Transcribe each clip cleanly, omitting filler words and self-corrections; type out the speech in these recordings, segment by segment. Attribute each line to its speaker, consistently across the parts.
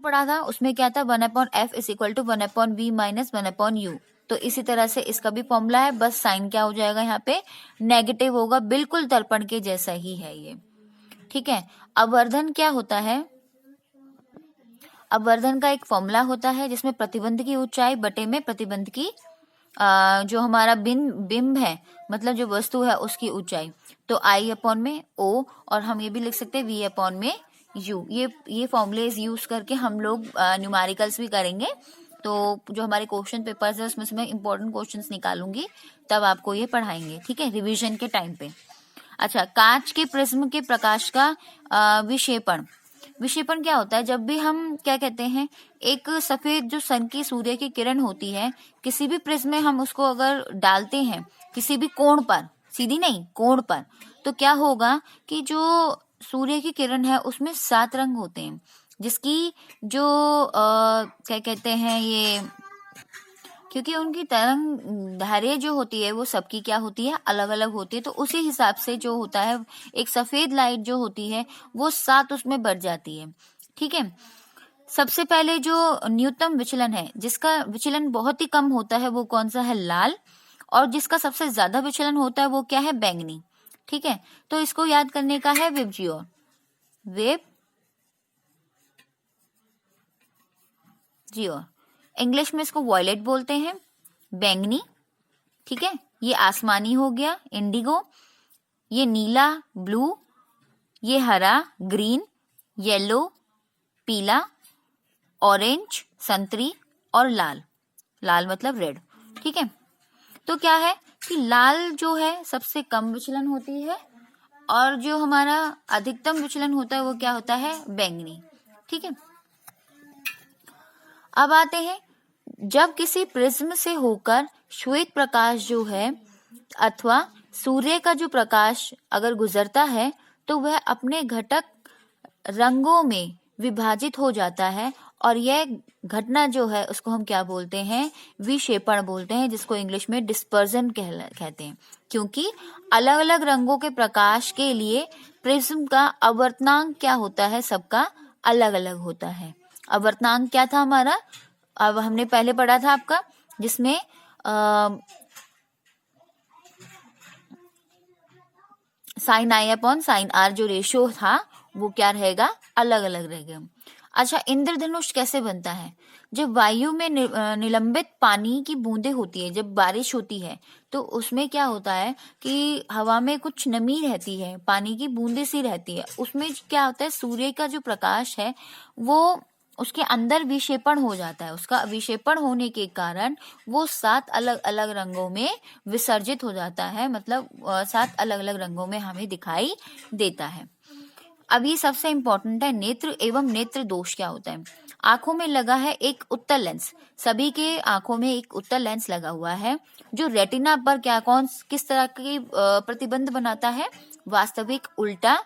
Speaker 1: पढ़ा था उसमें क्या था, 1/f is equal to 1/v minus 1/u। तो इसी तरह से इसका भी फॉर्मूला है, बस साइन क्या हो जाएगा यहाँ पे, नेगेटिव होगा, बिल्कुल दर्पण के जैसा ही है ये। ठीक है, अपवर्धन क्या होता है, अपवर्धन का एक फॉर्मूला होता है जिसमें प्रतिबंध की ऊंचाई बटे में प्रतिबंध की जो हमारा बिंब है, मतलब जो वस्तु है उसकी ऊंचाई, तो I अपॉन में O, और हम ये भी लिख सकते हैं V अपॉन में U। ये फॉर्मूले यूज करके हम लोग न्यूमेरिकल्स भी करेंगे। तो जो हमारे क्वेश्चन पेपर्स है उसमें से मैं इंपॉर्टेंट क्वेश्चंस निकालूंगी, तब आपको ये पढ़ाएंगे, ठीक है, रिवीजन के टाइम पे। अच्छा, कांच के प्रिज्म के प्रकाश का विक्षेपण, विक्षेपण क्या होता है, जब भी हम क्या कहते हैं, एक सफेद जो सन की सूर्य की किरण होती है, किसी भी प्रिज्म में हम उसको अगर डालते हैं किसी भी कोण पर, सीधी नहीं कोण पर, तो क्या होगा कि जो सूर्य की किरण है उसमें 7 रंग होते हैं, जिसकी जो क्या कहते हैं ये, क्योंकि उनकी तरंग दैर्घ्य जो होती है वो सबकी क्या होती है, अलग अलग होती है, तो उसी हिसाब से जो होता है एक सफेद लाइट जो होती है वो 7 उसमें बढ़ जाती है। ठीक है, सबसे पहले जो न्यूनतम विचलन है, जिसका विचलन बहुत ही कम होता है, वो कौन सा है, लाल, और जिसका सबसे ज्यादा विचलन होता है वो क्या है, बैंगनी। ठीक है, तो इसको याद करने का है विबजियोर, वेब जियोर, इंग्लिश में इसको वॉयलेट बोलते हैं, बैंगनी। ठीक है, ये आसमानी हो गया, इंडिगो, ये नीला, ब्लू, ये हरा, ग्रीन, येलो, पीला, ऑरेंज, संतरी, और लाल, लाल मतलब रेड। ठीक है, तो क्या है कि लाल जो है सबसे कम विचलन होती है, और जो हमारा अधिकतम विचलन होता है वो क्या होता है, बैंगनी। ठीक है, अब आते हैं, जब किसी प्रिज्म से होकर श्वेत प्रकाश जो है अथवा सूर्य का जो प्रकाश अगर गुजरता है, तो वह अपने घटक रंगों में विभाजित हो जाता है, और यह घटना जो है उसको हम क्या बोलते हैं, विक्षेपण बोलते हैं, जिसको इंग्लिश में डिस्पर्जन कहते हैं, क्योंकि अलग अलग रंगों के प्रकाश के लिए प्रिज्म का अपवर्तनांक क्या होता है, सबका अलग अलग होता है। अपवर्तनांक क्या था हमारा, अब हमने पहले पढ़ा था आपका, जिसमें sine I upon sine R जो रेशियो था वो क्या रहेगा, अलग अलग रहेगा। अच्छा, इंद्रधनुष कैसे बनता है, जब वायु में निलंबित पानी की बूंदें होती है, जब बारिश होती है तो उसमें क्या होता है कि हवा में कुछ नमी रहती है, पानी की बूंदें सी रहती है, उसमें क्या होता है, सूर्य का जो प्रकाश है वो उसके अंदर विक्षेपण हो जाता है, उसका विक्षेपण होने के कारण वो 7 अलग अलग रंगों में विसर्जित हो जाता है, मतलब 7 अलग अलग रंगों में हमें दिखाई देता है। अब ये सबसे इंपॉर्टेंट है, नेत्र एवं नेत्र दोष क्या होता है। आंखों में लगा है एक उत्तल लेंस, सभी के आंखों में एक उत्तल लेंस लगा हुआ है, जो रेटिना पर क्या किस तरह की प्रतिबंध बनाता है, वास्तविक, उल्टा।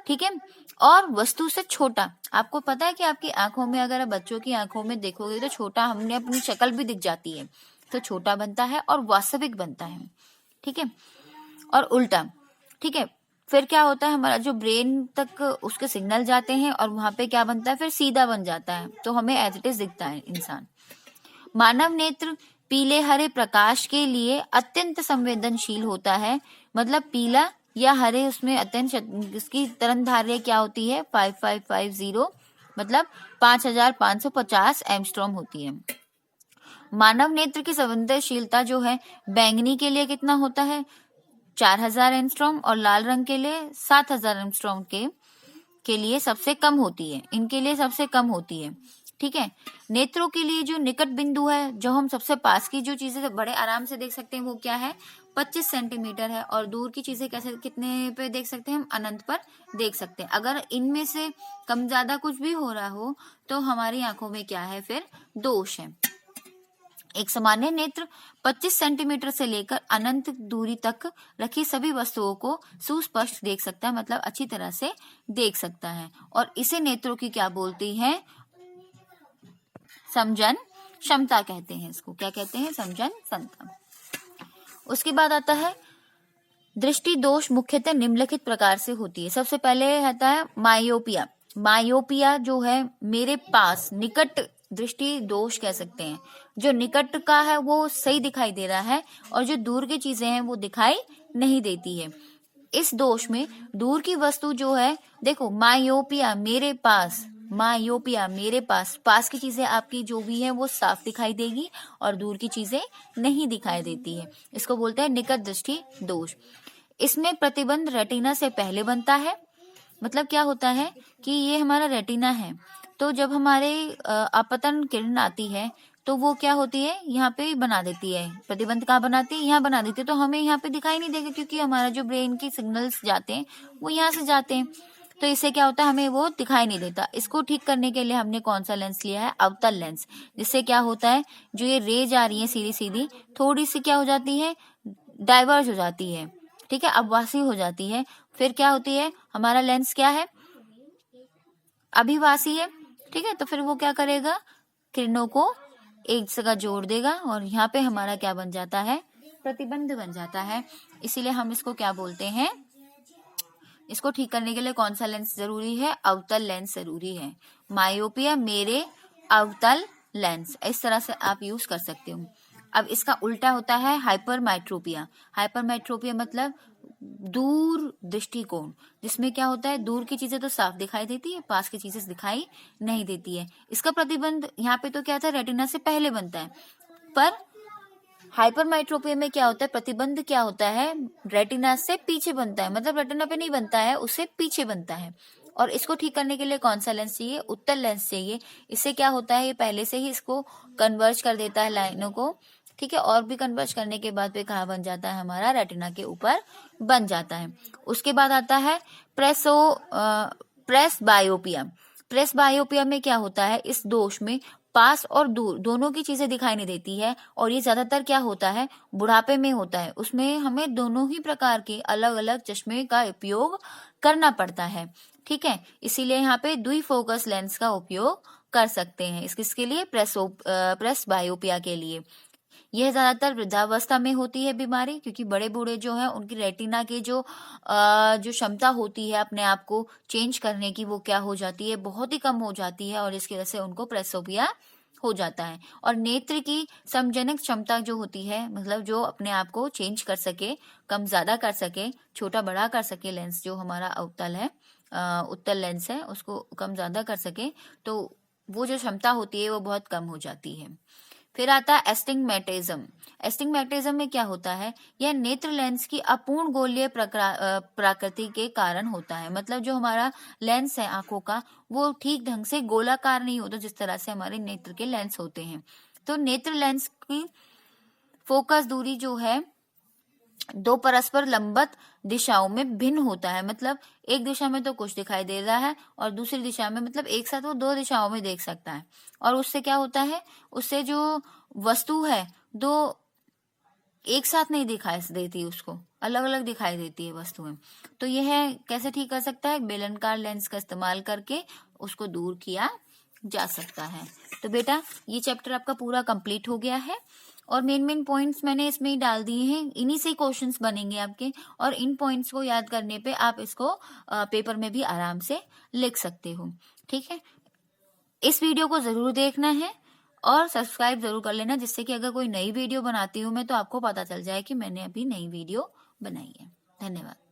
Speaker 1: ठीक है, और वस्तु से छोटा। आपको पता है कि आपकी आंखों में, अगर बच्चों की आंखों में देखोगे तो छोटा, हमने अपनी शक्ल भी दिख जाती है, तो छोटा बनता है और वास्तविक बनता है। ठीक है, और उल्टा। ठीक है, फिर क्या होता है, हमारा जो ब्रेन तक उसके सिग्नल जाते हैं और वहां पे क्या बनता है, फिर सीधा बन जाता है, तो हमें एज इट इज दिखता है इंसान। मानव नेत्र पीले हरे प्रकाश के लिए अत्यंत संवेदनशील होता है, मतलब पीला या हरे, उसमें अत्यंत इसकी तरंगदैर्घ्य क्या होती है, 5550, मतलब 5550 एंगस्ट्रॉम होती है। मानव नेत्र की संवेदनशीलता जो है बैंगनी के लिए कितना होता है, 4000 एंगस्ट्रॉम, और लाल रंग के लिए 7000 एंगस्ट्रॉम के लिए सबसे कम होती है, इनके लिए सबसे कम होती है। ठीक है, नेत्रों के लिए जो निकट बिंदु है, जो हम सबसे पास की जो चीजें बड़े आराम से देख सकते हैं, वो क्या है, 25 सेंटीमीटर है, और दूर की चीजें कैसे, कितने पे देख सकते हैं हम, अनंत पर देख सकते हैं। अगर इनमें से कम ज्यादा कुछ भी हो रहा हो तो हमारी आंखों में क्या है, फिर दोष है। एक सामान्य नेत्र 25 सेंटीमीटर से लेकर अनंत दूरी तक रखी सभी वस्तुओं को सुस्पष्ट देख सकता है, मतलब अच्छी तरह से देख सकता है, और इसे नेत्रों की क्या बोलती है, समझन क्षमता कहते हैं, इसको क्या कहते हैं, समझन क्षमता। उसके बाद आता है दृष्टि दोष, मुख्यतः निम्नलिखित प्रकार से होती है। सबसे पहले आता है मायोपिया, मायोपिया जो है मेरे पास, निकट दृष्टि दोष कह सकते हैं। जो निकट का है वो सही दिखाई दे रहा है और जो दूर की चीजें हैं वो दिखाई नहीं देती है। इस दोष में दूर की वस्तु जो है, देखो मायोपिया मेरे पास, मायोपिया मेरे पास, पास की चीजें आपकी जो भी है वो साफ दिखाई देगी और दूर की चीजें नहीं दिखाई देती है। इसको बोलते हैं निकट दृष्टि दोष। इसमें प्रतिबंध रेटिना से पहले बनता है। मतलब क्या होता है कि ये हमारा रेटिना है, तो जब हमारे आपतन किरण आती है तो वो क्या होती है, यहाँ पे बना देती है प्रतिबंध। कहाँ बनाती है, यहाँ बना देती है, तो हमें यहाँ पे दिखाई नहीं देगा क्योंकि हमारा जो ब्रेन की सिग्नल्स जाते हैं वो यहाँ से जाते हैं, तो इससे क्या होता है हमें वो दिखाई नहीं देता। इसको ठीक करने के लिए हमने कौन सा लेंस लिया है, अवतल लेंस। जिससे क्या होता है, जो ये रेज आ रही है सीधी सीधी, थोड़ी सी क्या हो जाती है, डाइवर्ज हो जाती है, ठीक है, अपवासी हो जाती है। फिर क्या होती है, हमारा लेंस क्या है, अभिवासी है, ठीक है। तो फिर वो क्या करेगा, किरणों को एक जगह जोड़ देगा और यहाँ पे हमारा क्या बन जाता है, प्रतिबंध बन जाता है। इसीलिए हम इसको क्या बोलते हैं, इसको ठीक करने के लिए कौन सा लेंस जरूरी है, अवतल लेंस जरूरी है। मायोपिया मेरे अवतल लेंस, इस तरह से आप यूज कर सकते हो। अब इसका उल्टा होता है हाइपरमेट्रोपिया। हाइपरमेट्रोपिया मतलब दूर दृष्टिकोण, जिसमें क्या होता है, दूर की चीजें तो साफ दिखाई देती है, पास की चीजें दिखाई नहीं देती है। इसका प्रतिबंध यहाँ पे तो क्या था, रेटिना से पहले बनता है, पर हाइपरमेट्रोपिया में क्या होता है, प्रतिबंध क्या होता है, रेटिना से पीछे बनता है। मतलब रेटिना पे नहीं बनता है, उससे पीछे बनता है। और इसको ठीक करने के लिए कौन सा लेंस चाहिए, उत्तल लेंस चाहिए। इससे क्या होता है, ये पहले से ही इसको कन्वर्ज कर देता है लाइनों को, ठीक है, और भी कन्वर्ज करने के बाद पे कहाँ बन जाता है, हमारा रेटिना के ऊपर बन जाता है। उसके बाद आता है प्रेस बायोपिया। प्रेस बायोपिया में क्या होता है, इस दोष में पास और दूर दोनों की चीजें दिखाई नहीं देती है, और ये ज्यादातर क्या होता है, बुढ़ापे में होता है। उसमें हमें दोनों ही प्रकार के अलग अलग चश्मे का उपयोग करना पड़ता है, ठीक है। इसीलिए यहाँ पे द्विफोकस लेंस का उपयोग कर सकते हैं। किसके लिए, प्रेस बायोपिया के लिए। यह ज्यादातर वृद्धावस्था में होती है बीमारी, क्योंकि बड़े बूढ़े जो हैं उनकी रेटिना के जो क्षमता होती है अपने आप को चेंज करने की, वो क्या हो जाती है, बहुत ही कम हो जाती है, और इसकी वजह से उनको प्रेसोपिया हो जाता है। और नेत्र की समजनक क्षमता जो होती है, मतलब जो अपने आप को चेंज कर सके, कम ज्यादा कर सके, छोटा बड़ा कर सके, लेंस जो हमारा अवतल है, उत्तल लेंस है, उसको कम ज्यादा कर सके, तो वो जो क्षमता होती है वो बहुत कम हो जाती है। फिर आता है एस्टिग्मेटिज्म। एस्टिग्मेटिज्म में क्या होता है, यह नेत्र लेंस की अपूर्ण गोलीय प्रकृति के कारण होता है। मतलब जो हमारा लेंस है आंखों का, वो ठीक ढंग से गोलाकार नहीं होता जिस तरह से हमारे नेत्र के लेंस होते हैं। तो नेत्र लेंस की फोकस दूरी जो है दो परस्पर लंबत दिशाओं में भिन्न होता है। मतलब एक दिशा में तो कुछ दिखाई दे रहा है और दूसरी दिशा में, मतलब एक साथ वो दो दिशाओं में देख सकता है। और उससे क्या होता है, उससे जो वस्तु है दो एक साथ नहीं दिखाई देती, उसको अलग अलग दिखाई देती है वस्तुएं। तो यह कैसे ठीक कर सकता है, बेलनाकार लेंस का इस्तेमाल करके उसको दूर किया जा सकता है। तो बेटा ये चैप्टर आपका पूरा कंप्लीट हो गया है, और मेन पॉइंट्स मैंने इसमें ही डाल दिए हैं। इन्हीं से क्वेश्चंस बनेंगे आपके, और इन पॉइंट्स को याद करने पे आप इसको पेपर में भी आराम से लिख सकते हो, ठीक है। इस वीडियो को जरूर देखना है और सब्सक्राइब जरूर कर लेना, जिससे कि अगर कोई नई वीडियो बनाती हूँ मैं तो आपको पता चल जाए कि मैंने अभी नई वीडियो बनाई है। धन्यवाद।